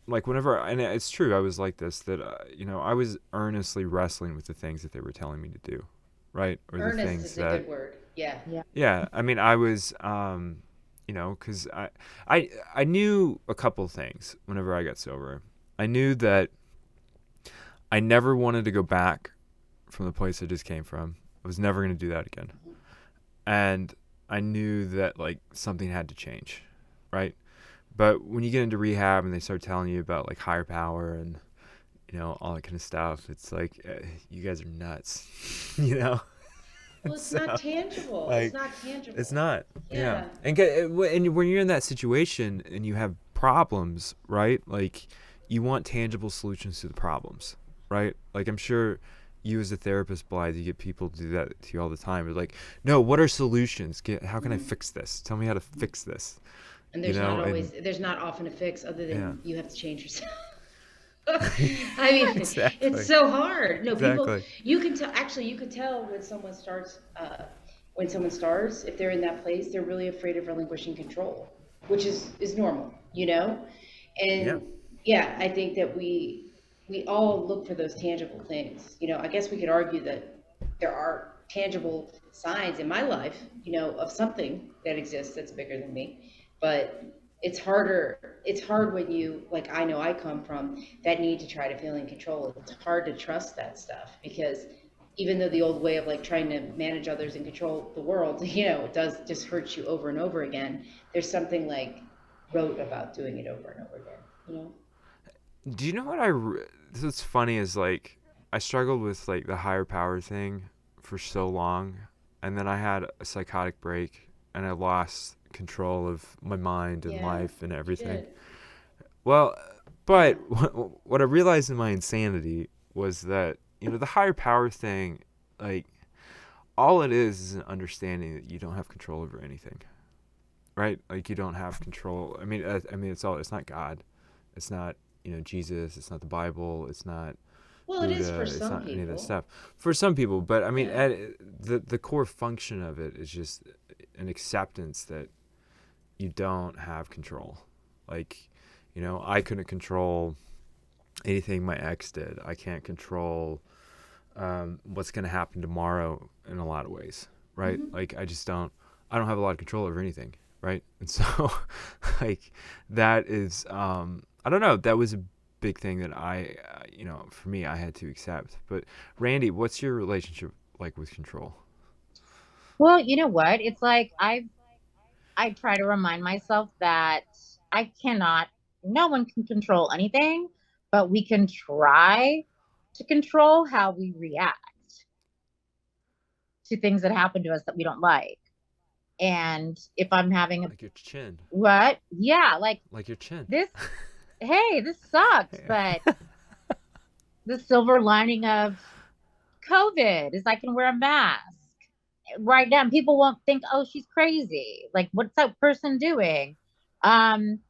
S2: like whenever, and it's true, I was like this, that I was earnestly wrestling with the things that they were telling me to do, right, or the
S1: Earnest
S2: things
S1: is a
S2: that
S1: good word. Yeah.
S3: Yeah.
S2: yeah, I mean, I was, because I knew a couple things whenever I got sober. I knew that I never wanted to go back from the place I just came from. I was never going to do that again. And I knew that, like, something had to change, right? But when you get into rehab and they start telling you about, like, higher power and, all that kind of stuff, it's like, you guys are nuts, you know?
S1: Well, it's
S2: So,
S1: not tangible. It's
S2: like,
S1: not tangible.
S2: it's not. Yeah.
S1: Yeah.
S2: And when you're in that situation and you have problems, right? Like, you want tangible solutions to the problems, right? Like, I'm sure you as a therapist, Blythe, you get people to do that to you all the time. They're like, no, what are solutions? How can I
S1: Mhm.
S2: fix this? Tell me how to fix this,
S1: And
S2: And
S1: there's not often a fix other
S2: yeah,
S1: than you have to change yourself. I mean, it's
S2: exactly.
S1: so hard. No, people,
S2: Exactly.
S1: you can tell, actually, you could tell when someone starts, if they're in that place, they're really afraid of relinquishing control, which is normal, you know?
S2: Yeah.
S1: And yeah, I think that we all look for those tangible things. I guess we could argue that there are tangible signs in my life, of something that exists that's bigger than me. But it's hard when you, like, I know I come from that need to try to feel in control. It's hard to trust that stuff because even though the old way of like trying to manage others and control the world, it does just hurt you over and over again. There's something like rote about doing it over and over again.
S2: Do you know what this is funny is like I struggled with like the higher power thing for so long, and then I had a psychotic break and I lost control of my mind and
S1: Yeah,
S2: life and
S1: you
S2: everything.
S1: did.
S2: Well, but
S1: Yeah.
S2: what I realized in my insanity was that the higher power thing, like all it is an understanding that you don't have control over anything, right? Like you don't have control. I mean, it's not God, it's not Jesus, it's not the Bible, it's not
S1: Well, it is for
S2: Buddha, it's
S1: some
S2: not any of that
S1: people.
S2: stuff. For some people, but I mean,
S1: Yeah.
S2: the core function of it is just an acceptance that you don't have control. Like, I couldn't control anything my ex did. I can't control what's going to happen tomorrow in a lot of ways, right?
S1: Hmm.
S2: Like, I don't have a lot of control over anything, right? And so, like, that is, I don't know, that was a big thing that for me, I had to accept. But Randy, what's your relationship like with control?
S3: Well, you know what? It's like I try to remind myself that I cannot, no one can control anything, but we can try to control how we react to things that happen to us that we don't like. And if I'm having a
S2: Like your chin.
S3: what? Yeah, like
S2: Like your chin.
S3: this, hey, this sucks,
S2: Yeah.
S3: but the silver lining of COVID is I can wear a mask right now. People won't think, oh, she's crazy. Like, what's that person doing? Um,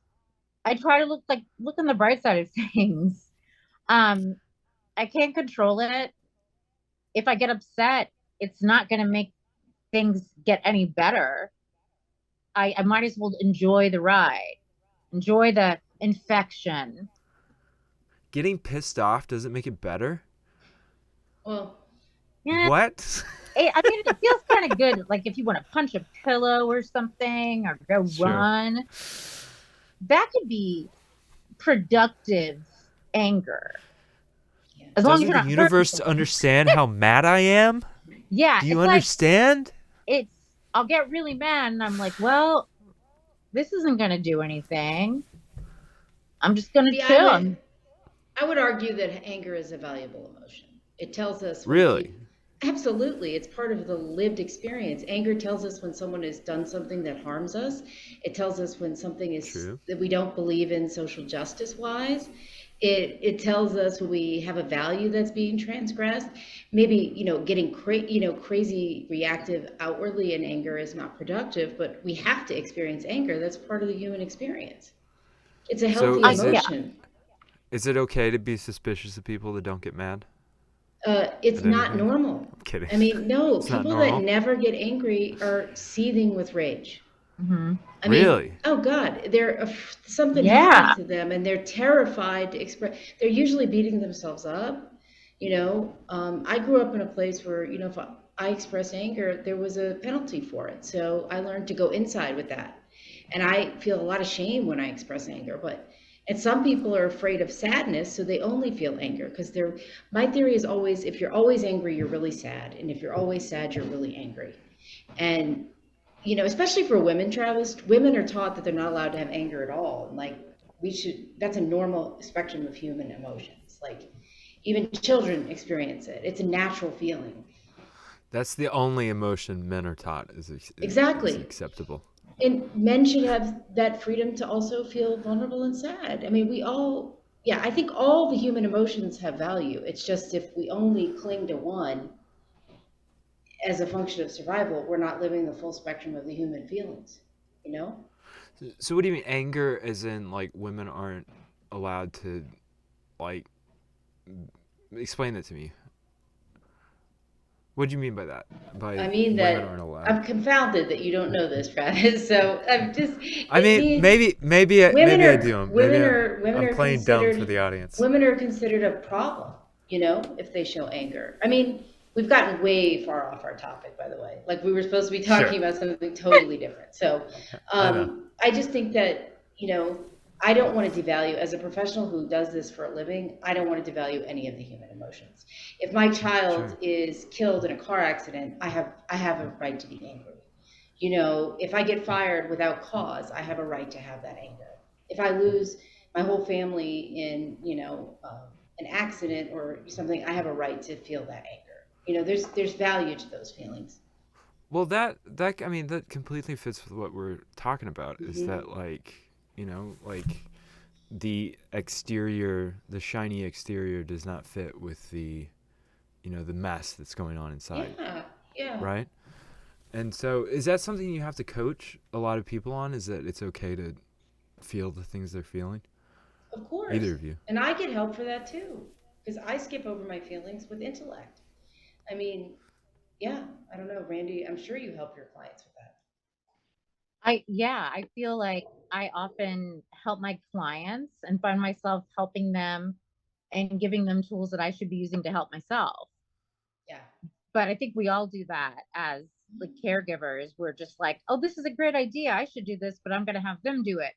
S3: I try to look on the bright side of things. Um, I can't control it. If I get upset, it's not going to make things get any better. I might as well enjoy the ride, enjoy the infection.
S2: Getting pissed off doesn't make it better?
S1: Well,
S3: Yeah,
S2: What?
S3: I mean, it feels kind of good. Like if you want to punch a pillow or something or go
S2: Sure.
S3: run, that could be productive anger
S1: yeah.
S3: as long as
S2: Doesn't
S3: you're
S2: the
S3: not hurting
S2: universe
S3: someone.
S2: understand how mad I am?
S3: Yeah,
S2: Do you
S3: it's like
S2: understand?
S3: it's I'll get really mad and I'm like, well, this isn't going to do anything. I'm just going to
S1: See,
S3: chill.
S1: I would argue that anger is a valuable emotion. It tells us when
S2: Really?
S1: people, absolutely, it's part of the lived experience. Anger tells us when someone has done something that harms us. It tells us when something is
S2: True.
S1: that we don't believe in social justice wise. It tells us when we have a value that's being transgressed. Maybe, getting crazy reactive outwardly in anger is not productive, but we have to experience anger. That's part of the human experience. It's a
S2: So
S1: healthy
S3: Yeah.
S1: emotion.
S2: is it okay to be suspicious of people that don't get mad
S1: It's
S2: at
S1: not
S2: anything?
S1: normal.
S2: I'm kidding.
S1: I mean, no,
S2: It's not
S1: people that
S2: normal.
S1: never get angry are seething with rage.
S3: Hmm.
S1: I mean,
S2: Really?
S1: oh God, something happened
S3: Yeah.
S1: to them and they're terrified to express. They're usually beating themselves up. I grew up in a place where, if I express anger, there was a penalty for it. So I learned to go inside with that. And I feel a lot of shame when I express anger, and some people are afraid of sadness, so they only feel anger because my theory is always, if you're always angry, you're really sad. And if you're always sad, you're really angry. And especially for women, Travis, women are taught that they're not allowed to have anger at all. And like that's a normal spectrum of human emotions. Like even children experience it. It's a natural feeling.
S2: That's the only emotion men are taught is
S1: Exactly.
S2: acceptable.
S1: And men should have that freedom to also feel vulnerable and sad. I mean, yeah, I think all the human emotions have value. It's just if we only cling to one as a function of survival, we're not living the full spectrum of the human feelings, you know?
S2: So what do you mean anger as in like women aren't allowed to like explain that to me? What do you mean by that?
S1: I
S2: By
S1: mean
S2: women aren't
S1: that
S2: allowed?
S1: I'm confounded that you don't know this, Travis. So
S2: I
S1: it
S2: mean,
S1: means
S2: maybe I do.
S1: women
S2: I'm
S1: are
S2: playing dumb for the audience.
S1: considered a problem, if they show anger. I mean, we've gotten way far off our topic, by the way. Like we were supposed to be
S2: Sure.
S1: talking about something totally different. So,
S2: I know.
S1: I just think that, I don't want to devalue, as a professional who does this for a living, I don't want to devalue any of the human emotions. If my child
S2: Sure.
S1: is killed in a car accident, I have a right to be angry. If I get fired without cause, I have a right to have that anger. If I lose my whole family in, an accident or something, I have a right to feel that anger. There's value to those feelings.
S2: Well, that I mean that completely fits with what we're talking about. Is
S1: Hmm.
S2: that like like the shiny exterior does not fit with the mess that's going on inside,
S1: Yeah, yeah,
S2: right? And so, is that something you have to coach a lot of people on? Is that it's okay to feel the things they're feeling?
S1: of course.
S2: Either of you.
S1: And I get help for that too, because I skip over my feelings with intellect. I mean, yeah, I don't know, Randy, I'm sure you help your clients with that.
S3: I feel like I often help my clients and find myself helping them and giving them tools that I should be using to help myself.
S1: Yeah.
S3: But I think we all do that as like caregivers. We're just like, oh, this is a great idea. I should do this, but I'm going to have them do it.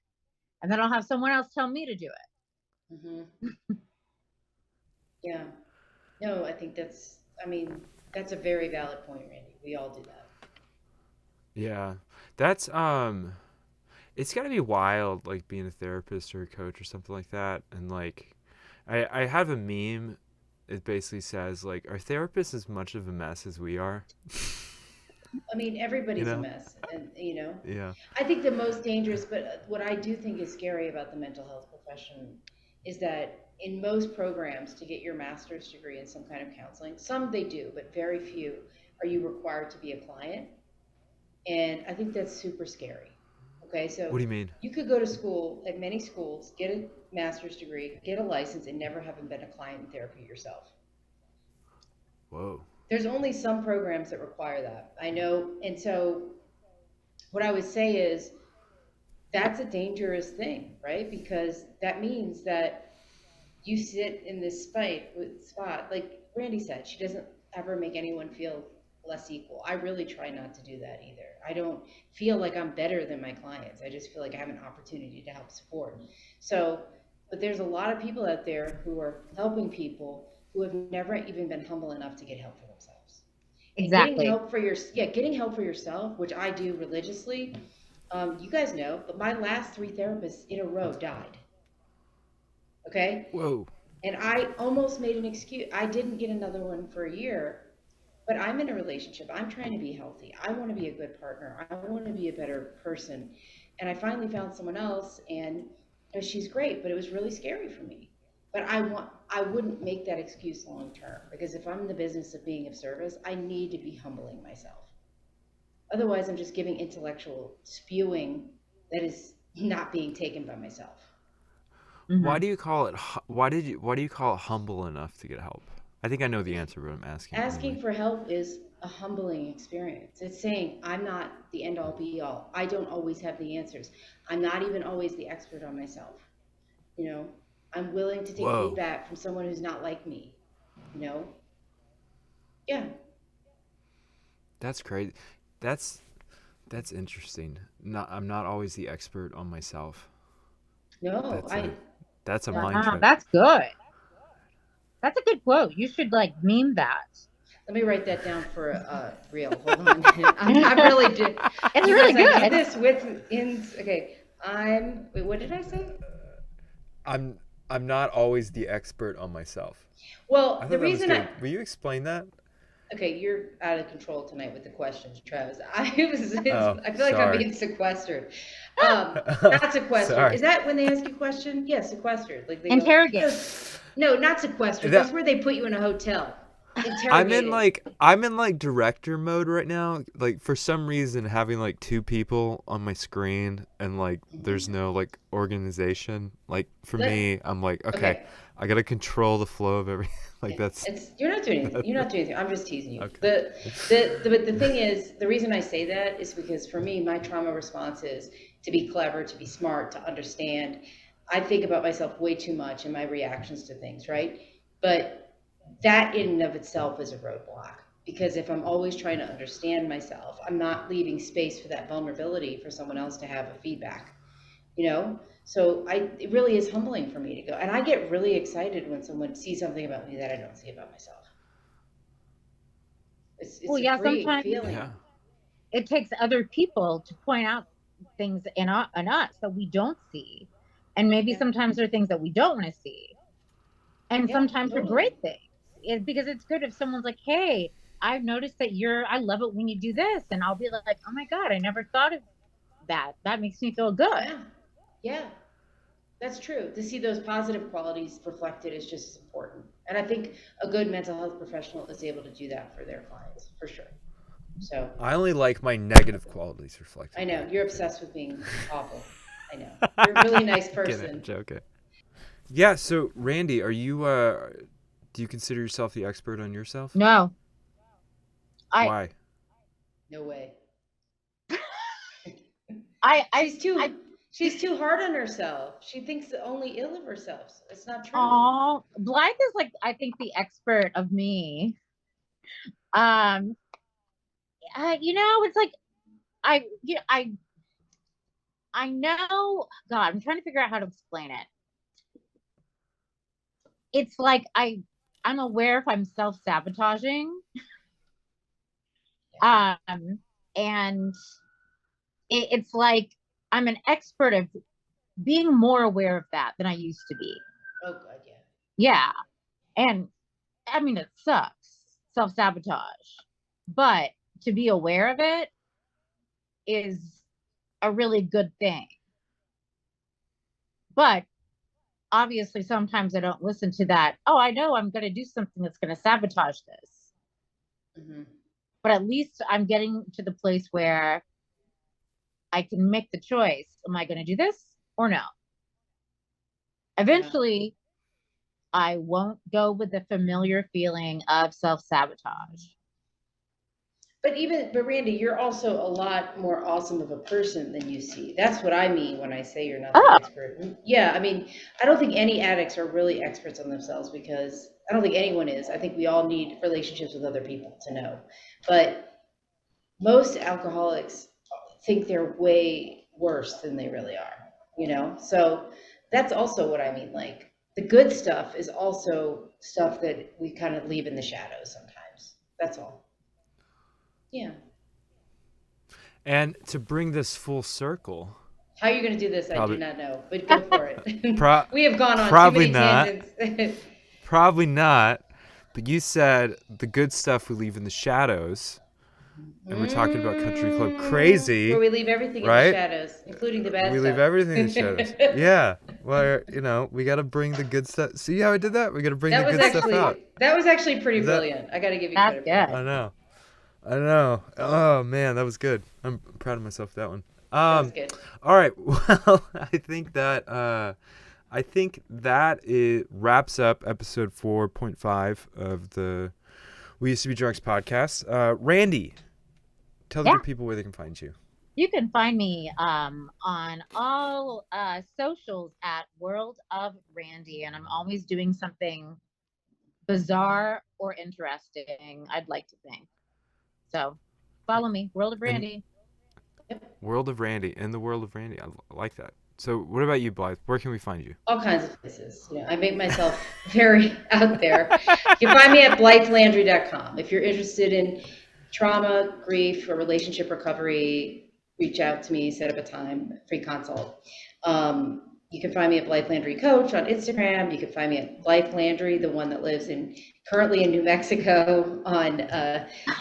S3: And then I'll have someone else tell me to do it.
S1: Hmm. Yeah. No, I mean, that's a very valid point, Randy. We all do that.
S2: Yeah, that's it's gotta be wild, like being a therapist or a coach or something like that. And like, I have a meme. It basically says like, are therapists as much of a mess as we are?
S1: I mean,
S2: You
S1: everybody's a
S2: know?
S1: mess. And,
S2: Yeah.
S1: I think the most dangerous, but what I do think is scary about the mental health profession is that in most programs to get your master's degree in some kind of counseling, some they do, but very few are you required to be a client. And I think that's super scary. Okay, so
S2: What do you mean?
S1: you could go to school at many schools, get a master's degree, get a license, and never having been a client in therapy yourself.
S2: Whoa.
S1: There's only some programs that require that. I know. And so what I would say is that's a dangerous thing, right? Because that means that you sit in this spot, like Randy said, she doesn't ever make anyone feel less equal. I really try not to do that either. I don't feel like I'm better than my clients. I just feel like I have an opportunity to help support. So, but there's a lot of people out there who are helping people who have never even been humble enough to get help for themselves. And
S3: Exactly.
S1: getting help for yourself, which I do religiously, You guys know, but my last three therapists in a row died. Okay.
S2: Whoa.
S1: And I almost made an excuse. I didn't get another one for a year, but I'm in a relationship. I'm trying to be healthy. I want to be a good partner. I want to be a better person. And I finally found someone else, and she's great, but it was really scary for me. But I wouldn't make that excuse long term, because if I'm in the business of being of service, I need to be humbling myself. Otherwise, I'm just giving intellectual spewing that is not being taken by myself.
S2: Why
S3: Hmm.
S2: do you call it? Why do you call it humble enough to get help? I think I know the answer, but I'm asking
S1: Asking
S2: anyway.
S1: for help is a humbling experience. It's saying, I'm not the end all be all. I don't always have the answers. I'm not even always the expert on myself. You know, I'm willing to take
S2: Whoa,
S1: feedback from someone who's not like me. You know, yeah,
S2: that's crazy. That's that's interesting. Not I'm not always the expert on myself.
S1: no,
S2: That's a mind
S3: Wow,
S2: trip.
S3: that's good. That's a good quote. You should like meme that.
S1: let me write that down for real. Hold on. I'm really did.
S3: It's
S1: You guys,
S3: really
S1: I do
S3: good.
S1: this with in. Okay, wait, what did I say?
S2: I'm I'm not always the expert on myself. I
S1: Well, the
S2: thought that was
S1: reason I,
S2: good. Will you explain that?
S1: okay, you're out of control tonight with the questions, Travis.
S2: Oh,
S1: I feel like I'm
S2: sorry.
S1: being sequestered. Not sequestered.
S2: Sorry.
S1: Is that when they ask you a question? Yeah, sequestered. Like they go,
S3: Interrogate.
S1: no, no, not sequestered. That's
S2: That
S1: where they put you in a hotel, interrogated.
S2: I'm in like director mode right now. Like for some reason having like two people on my screen and like there's
S1: Mhm.
S2: no like organization. Like for
S1: Let,
S2: me, I'm like, okay,
S1: okay,
S2: I got to control the flow of everything. Like
S1: yeah,
S2: that's
S1: it's you're not doing anything.
S2: that,
S1: You're not doing anything. I'm just teasing you.
S2: okay.
S1: But the thing is, the reason I say that is because for me, my trauma response is to be clever, to be smart, to understand. I think about myself way too much and my reactions to things, right? But that in and of itself is a roadblock, because if I'm always trying to understand myself, I'm not leaving space for that vulnerability for someone else to have a feedback, you know? So it really is humbling for me to go. And I get really excited when someone sees something about me that I don't see about myself.
S3: Well,
S1: It's a
S3: yeah,
S1: freeing
S3: sometimes
S2: Yeah.
S1: feeling.
S3: it takes other people to point out things in us that we don't see. And maybe
S1: Yeah.
S3: sometimes there are things that we don't want to see. And
S1: Yeah,
S3: sometimes they're
S1: totally.
S3: great things. Because it's good if someone's like, hey, I've noticed that I love it when you do this. And I'll be like, oh my God, I never thought of that. That makes me feel good.
S1: Yeah. Yeah. That's true. To see those positive qualities reflected is just as important. And I think a good mental health professional is able to do that for their clients, for sure. So
S2: I only like my negative qualities
S1: I
S2: reflected
S1: know
S2: back.
S1: you're obsessed with being awful. I know. You're a really nice
S2: Kidding, I'm
S1: person.
S2: joking. Yeah, so Randy, are you do you consider yourself the expert on yourself?
S3: No, I,
S2: Why?
S1: No way.
S3: I, I,
S1: She's
S3: I,
S1: too she's too hard on herself. She thinks only ill of herself. It's not true.
S3: oh, Blythe is like, I think the expert of me. Um, it's like, I know, God, I'm trying to figure out how to explain it. It's like I'm aware if I'm self-sabotaging.
S1: Yeah.
S3: Um, and it's like I'm an expert of being more aware of that than I used to be.
S1: Oh god, yeah.
S3: Yeah. And I mean, it sucks, self-sabotage. But to be aware of it is a really good thing. But obviously, sometimes I don't listen to that. Oh, I know I'm going to do something that's going to sabotage this.
S1: Hmm.
S3: But at least I'm getting to the place where I can make the choice. Am I going to do this or no?
S1: Yeah.
S3: Eventually, I won't go with the familiar feeling of self sabotage.
S1: But Randy, you're also a lot more awesome of a person than you see. That's what I mean when I say you're not the
S3: Oh,
S1: expert. Yeah, I mean, I don't think any addicts are really experts on themselves, because I don't think anyone is. I think we all need relationships with other people to know. But most alcoholics think they're way worse than they really are, you know? So that's also what I mean. Like the good stuff is also stuff that we kind of leave in the shadows sometimes. That's all. Yeah.
S2: And to bring this full circle,
S1: How are you going to do this? I
S2: Probably-
S1: do not know, but go for it.
S2: Pro-
S1: We have gone on
S2: probably
S1: too many
S2: not.
S1: tangents.
S2: probably not. But you said the good stuff we leave in the shadows, and we're talking about Country Club Crazy.
S1: Where we leave everything in the
S2: right?
S1: shadows, including the bad
S2: We
S1: stuff.
S2: leave everything in the shadows. Yeah. Well, we got to bring the good stuff. See how I did that? We got to bring
S1: That
S2: the
S1: was
S2: good stuff
S1: actually
S2: out.
S1: pretty
S2: Is that-
S1: brilliant. I got to give you
S3: That's
S1: credit.
S3: good.
S2: I know. Oh man, that was good. I'm proud of myself for that one.
S1: That was good.
S2: All right. Well, I think that it wraps up episode 4.5 of the We Used to Be Drunks podcast. Randy, tell the
S3: Yeah.
S2: good people where they can find you.
S3: You can find me on all socials at World of Randy, and I'm always doing something bizarre or interesting, I'd like to think. So follow me, World of Randy.
S2: World of Randy. In the World of Randy. I like that. So what about you, Blythe? Where can we find you?
S1: All kinds of places. I make myself very out there. You can find me at blythelandry.com. If you're interested in trauma, grief, or relationship recovery, reach out to me, set up a time, free consult. You can find me at Blythe Landry Coach on Instagram. You can find me at Blythe Landry, the one that lives currently in New Mexico, on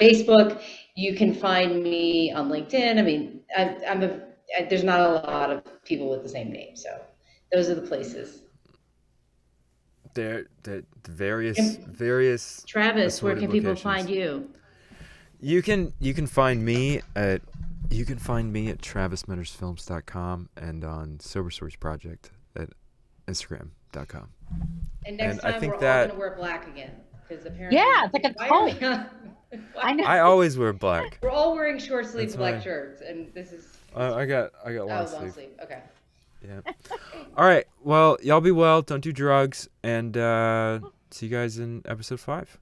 S1: Facebook. You can find me on LinkedIn. I mean, there's not a lot of people with the same name, so those are the places.
S2: The various
S1: Travis, where
S2: assorted
S1: can people
S2: locations.
S1: find you?
S2: You can find me at travismendersfilms.com and on Sober Source Project at Instagram.com.
S1: And next
S2: And
S1: time
S2: I think
S1: we're
S2: that-
S1: all gonna wear black again, because apparently
S3: Yeah, it's like a
S1: why are we
S3: cult.
S1: not-
S3: I know.
S2: I always wear black.
S1: We're all wearing short sleeve
S2: That's
S1: black
S2: fine.
S1: shirts, and this is
S2: I got long
S1: long
S2: sleeve.
S1: sleeve. Okay.
S2: Yeah. All right. Well, y'all be well. Don't do drugs. And see you guys in episode 5.